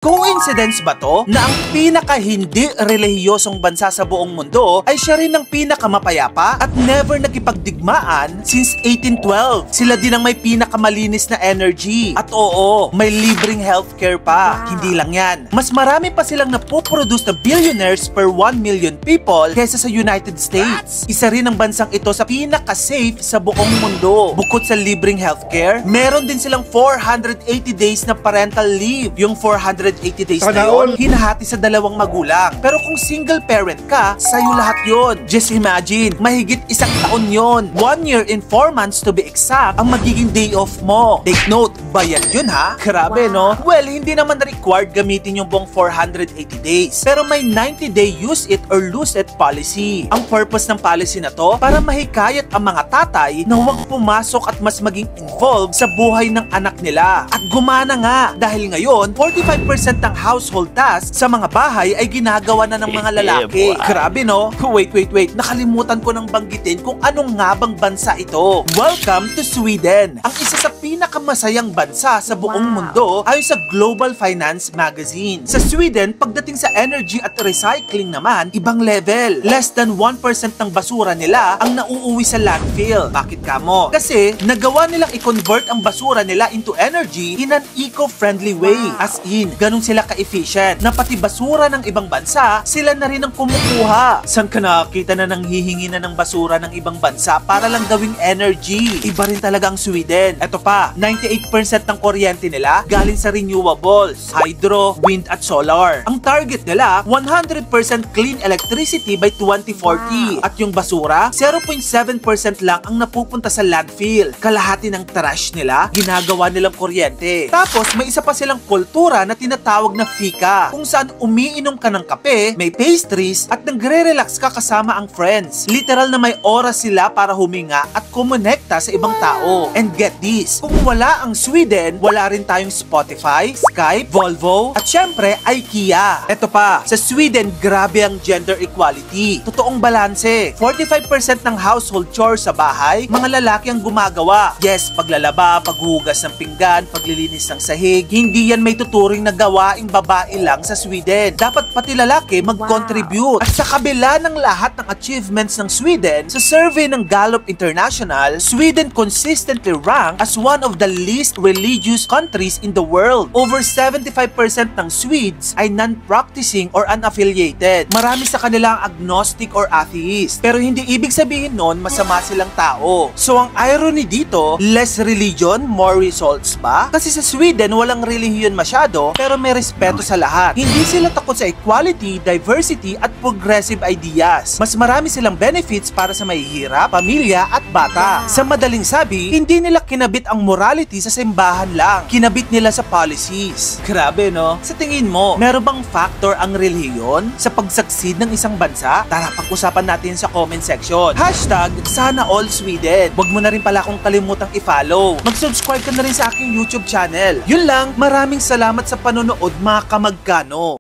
Coincidence ba to na ang pinaka-hindi relihiyosong bansa sa buong mundo ay siya rin ang pinakamapayapa at never nakipagdigmaan since 1812? Sila din ang may pinakamalinis na energy. At oo, may libreng healthcare pa. Hindi lang yan. Mas marami pa silang napoproduce na billionaires per 1 million people kaysa sa United States. Isa rin ang bansang ito sa pinaka-safe sa buong mundo. Bukod sa libreng healthcare, meron din silang 480 days na parental leave. Yung 480 days na yun, hinahati sa dalawang magulang. Pero kung single parent ka, sa'yo lahat yun. Just imagine, mahigit 1 taon yun. 1 year and 4 months to be exact ang magiging day off mo. Take note, bayad yun ha? Grabe no? Well, hindi naman required gamitin yung buong 480 days. Pero may 90-day use it or lose it policy. Ang purpose ng policy na to, para mahikayat ang mga tatay na huwag pumasok at mas maging involved sa buhay ng anak nila. At gumana nga, dahil ngayon, 45% ng household tasks sa mga bahay ay ginagawa na ng mga lalaki. Grabe no? Wait. Nakalimutan ko nang banggitin kung anong nga bang bansa ito. Welcome to Sweden. Ang isa sa pinakamasayang bansa sa buong mundo ayon sa Global Finance Magazine. Sa Sweden, pagdating sa energy at recycling naman, ibang level. Less than 1% ng basura nila ang nauuwi sa landfill. Bakit kamo? Kasi nagawa nilang i-convert ang basura nila into energy in an eco-friendly way. As in, ganun sila ka-efficient na pati basura ng ibang bansa, sila na rin ang kumukuha. San ka nakakita na nang hihingi na ng basura ng ibang bansa para lang gawing energy? Iba rin talaga ang Sweden. Eto pa, 98% ng kuryente nila galing sa renewables, hydro, wind at solar. Ang target nila, 100% clean electricity by 2040. At yung basura, 0.7% lang ang napupunta sa landfill. Kalahati ng trash nila, ginagawa nilang kuryente. Tapos, may isa pa silang kultura na tinatawag na fika, kung saan umiinom ka ng kape, may pastries, at nagre-relax ka kasama ang friends. Literal na may oras sila para huminga at kumonekta sa ibang tao. And get this, kung wala ang Sweden, wala rin tayong Spotify, Skype, Volvo, at syempre, IKEA. Eto pa, sa Sweden, grabe ang gender equality. Totoong balanse. 45% ng household chores sa bahay, mga lalaki ang gumagawa. Yes, paglalaba, paghugas ng pinggan, paglilinis ng sahig, hindi yan may tuturing na gawaing babae lang sa Sweden. Dapat pati lalaki mag-contribute. At sa kabila ng lahat ng achievements ng Sweden, sa survey ng Gallup International, Sweden consistently ranked as one of the least religious countries in the world. Over 75% ng Swedes ay non-practicing or unaffiliated. Marami sa kanila ang agnostic or atheist. Pero hindi ibig sabihin nun masama silang tao. So ang irony dito, less religion, more results ba? Kasi sa Sweden, walang relihiyon masyado, pero may respeto sa lahat. Hindi sila takot sa equality, diversity, at progressive ideas. Mas marami silang benefits para sa mahihirap, pamilya, at bata. Sa madaling sabi, hindi nila kinabit ang morality sa simbahan lang. Kinabit nila sa policies. Grabe no? Sa tingin mo, meron bang factor ang relihiyon sa pag-succeed ng isang bansa? Tara, pag-usapan natin sa comment section. #SanaAllSweden. Huwag mo na rin pala akong kalimutang i-follow. Mag-subscribe ka na rin sa aking YouTube channel. Yun lang, maraming salamat sa panonood mga kamagkano.